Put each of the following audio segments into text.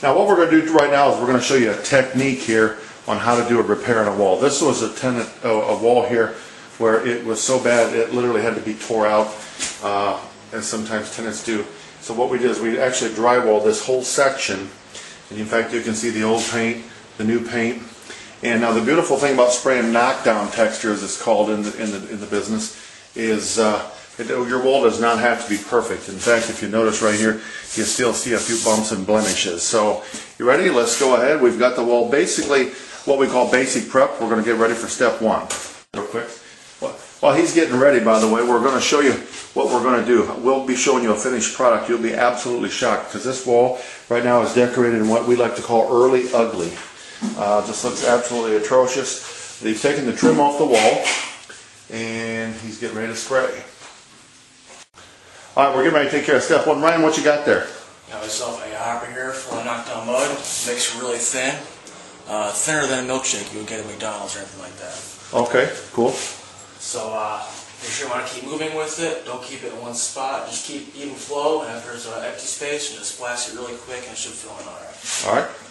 Now what we're going to do right now is we're going to show you a technique here on how to do a repair on a wall. This was a wall here where it was so bad it literally had to be tore out, as sometimes tenants do. So what we did is we actually drywalled this whole section, and in fact you can see the old paint, the new paint. And now the beautiful thing about spraying knockdown texture, as it's called in the business, is your wall does not have to be perfect. In fact, if you notice right here, you still see a few bumps and blemishes. So you ready? Let's go ahead. We've got the wall basically what we call basic prep. We're going to get ready for step one. Real quick. While he's getting ready, by the way, we're going to show you what we're going to do. We'll be showing you a finished product. You'll be absolutely shocked because this wall right now is decorated in what we like to call early ugly. Just looks absolutely atrocious. They've taken the trim off the wall and he's getting ready to spray. Alright, we're getting ready to take care of step one. Ryan, what you got there? Got myself a hopper here full of knockdown mud. Makes it really thin. Thinner than a milkshake you would get at McDonald's or anything like that. Okay, cool. So make sure you want to keep moving with it. Don't keep it in one spot. Just keep even flow, and if there's an empty space, just splash it really quick and it should fill in alright. Alright.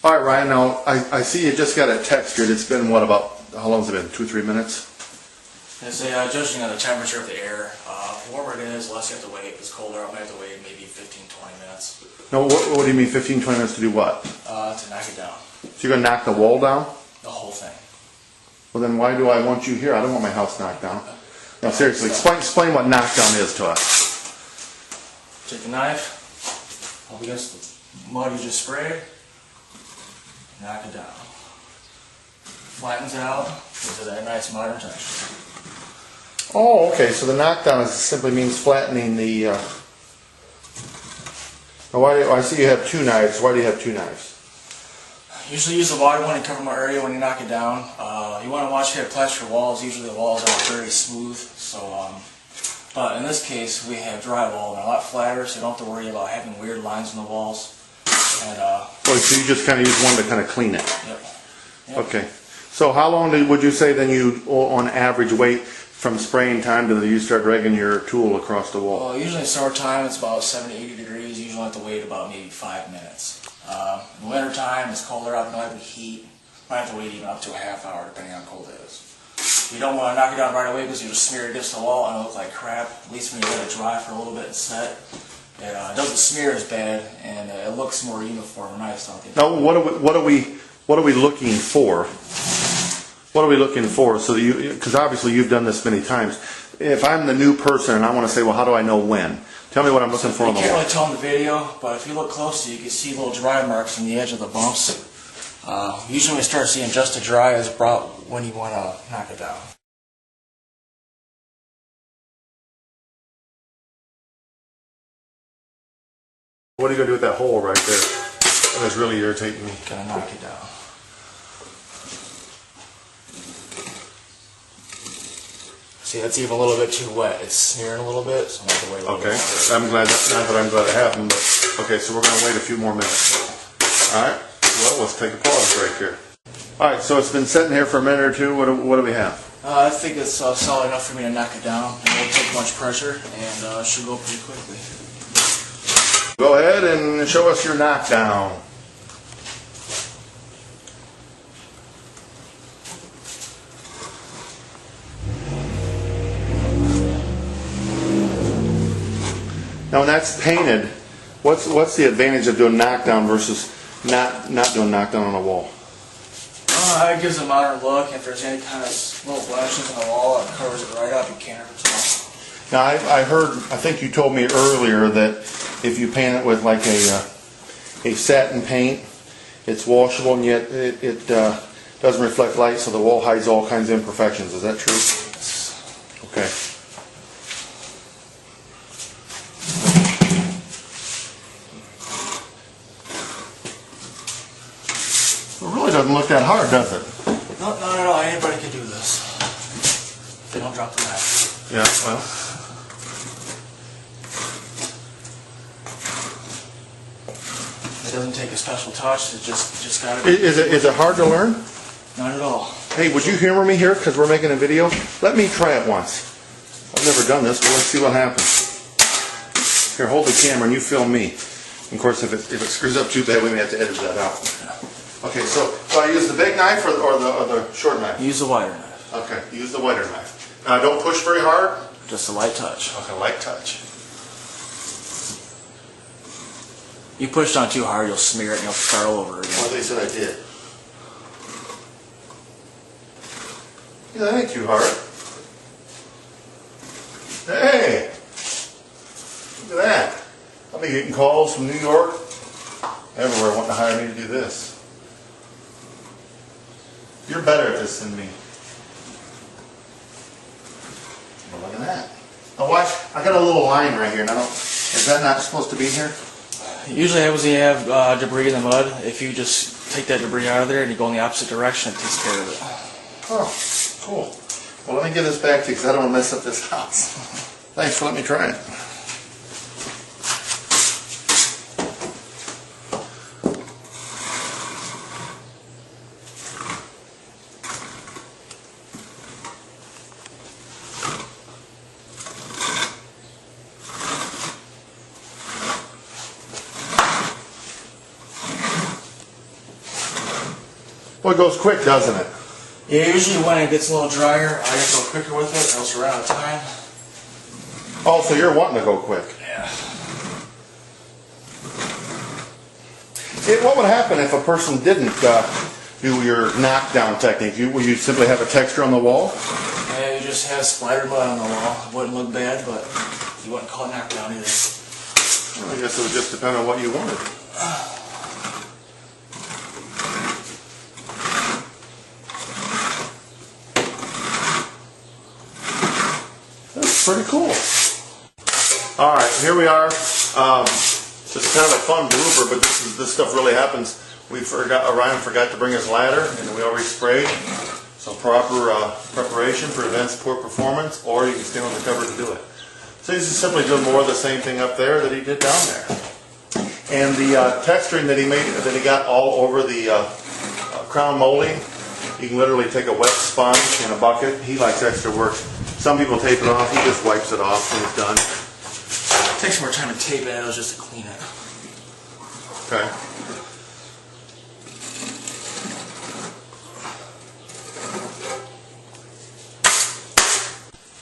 Alright Ryan, now I see you just got it textured. It's been what, about, how long has it been? 2-3 minutes? It's judging on the temperature of the air. The warmer it is, the less you have to wait. If it's colder, I might have to wait maybe 15-20 minutes. No, what do you mean 15-20 minutes to do what? To knock it down. So you're going to knock the wall down? The whole thing. Well then why do I want you here? I don't want my house knocked down. No, seriously, explain what knockdown is to us. Take the knife, up against the mud you just sprayed, knock it down. Flattens it out into that nice modern texture. Oh, okay, so the knockdown simply means flattening the... I see you have two knives. Why do you have two knives? Usually use the wide one to cover my area when you knock it down. You want to watch your plaster walls. Usually the walls are very smooth. So, but in this case we have drywall and a lot flatter, so you don't have to worry about having weird lines in the walls. And, so you just kind of use one to kind of clean it. Yep. Okay. So how long would you say then you, on average, wait from spraying time to you start dragging your tool across the wall? Well, usually in summertime it's about 70 to 80 degrees. You usually have to wait about maybe 5 minutes. In the winter time, it's colder out, you don't have any heat. You might have to wait even up to a half hour depending on how cold it is. You don't want to knock it down right away because you just smear it against the wall and it'll look like crap. At least when you let it dry for a little bit and set, it doesn't smear as bad and it looks more uniform and nice. Now, what are we looking for What are we looking for? So that you, because obviously you've done this many times. If I'm the new person and I want to say, well, how do I know when? Tell me what I'm looking for on the You can't wall. really tell in the video, but if you look closely, you can see little dry marks on the edge of the bumps. Usually we start seeing just a dry is about when you want to knock it down. What are you going to do with that hole right there? That is really irritating me. Gonna knock it down. See, that's even a little bit too wet. It's smearing a little bit, so I'm going to have to wait a little Okay, longer. I'm glad that, not that I'm glad it happened, but okay, so we're going to wait a few more minutes. All right, well, let's take a pause break here. All right, so it's been sitting here for a minute or two. What do we have? I think it's solid enough for me to knock it down. It won't take much pressure, and it should go pretty quickly. Go ahead and show us your knockdown. Now, when that's painted, what's the advantage of doing knockdown versus not doing knockdown on a wall? It gives a modern look. If there's any kind of little blemishes on the wall, it covers it right up. You can't ever tell. Now, I think you told me earlier that if you paint it with like a satin paint, it's washable, and yet it doesn't reflect light, so the wall hides all kinds of imperfections. Is that true? Okay. It really doesn't look that hard, does it? No, not at all. Anybody can do this. If they don't drop the knife. Yeah, well. It doesn't take a special touch. It just got to be. Is it hard to learn? Not at all. Hey, would you humor me here because we're making a video? Let me try it once. I've never done this, but let's see what happens. Here, hold the camera and you film me. Of course, if it screws up too bad, we may have to edit that out. Okay, so I use the big knife or the short knife? Use the wider knife. Okay, use the wider knife. Now, don't push very hard. Just a light touch. Okay, light touch. You push down too hard, you'll smear it and you'll start all over again. Well, they said I did. Yeah, that ain't too hard. Hey! Look at that. I'll be getting calls from New York, everywhere, wanting to hire me to do this. You're better at this than me. Well, look at that. Now watch, I got a little line right here. Now, is that not supposed to be here? Usually happens when you have debris in the mud. If you just take that debris out of there and you go in the opposite direction, it takes care of it. Oh, cool. Well, let me give this back to you because I don't want to mess up this house. Thanks for letting me try it. Well, it goes quick, doesn't it? Yeah, usually when it gets a little drier, I get a little quicker with it, else we're out of time. Oh, so you're wanting to go quick. Yeah. What would happen if a person didn't do your knockdown technique? Would you simply have a texture on the wall? Yeah, you just have splattered mud on the wall. It wouldn't look bad, but you wouldn't call it knockdown either. Well, I guess it would just depend on what you wanted. That's pretty cool. All right, here we are. This is kind of a fun blooper, but this stuff really happens. Ryan forgot to bring his ladder, and we already sprayed. So proper preparation prevents poor performance, or you can stand on the cover to do it. So he's just simply doing more of the same thing up there that he did down there. And the texturing that he got all over the crown molding, you can literally take a wet sponge in a bucket. He likes extra work. Some people tape it off. He just wipes it off when it's done. It takes more time to tape it out just to clean it. Okay.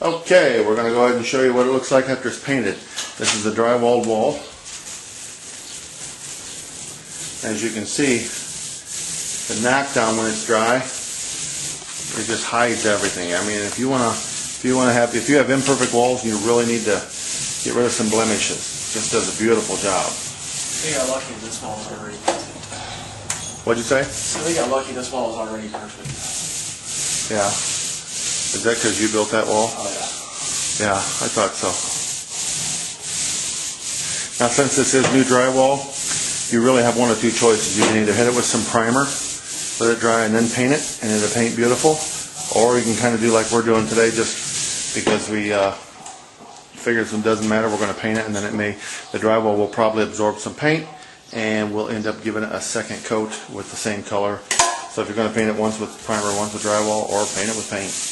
Okay, we're going to go ahead and show you what it looks like after it's painted. This is the drywalled wall. As you can see, the knockdown when it's dry It just hides everything. I mean, if you have imperfect walls, you really need to get rid of some blemishes. It just does a beautiful job. They got lucky this wall is already perfect. What'd you say? So they got lucky this wall is already perfect. Yeah. Is that because you built that wall? Oh Yeah, I thought so. Now, since this is new drywall, you really have one of two choices. You can either hit it with some primer, let it dry, and then paint it, and it'll paint beautiful, or you can kind of do like we're doing today, just because we figured it doesn't matter, we're going to paint it, and then the drywall will probably absorb some paint, and we'll end up giving it a second coat with the same color. So if you're going to paint it once with primer, once with drywall, or paint it with paint.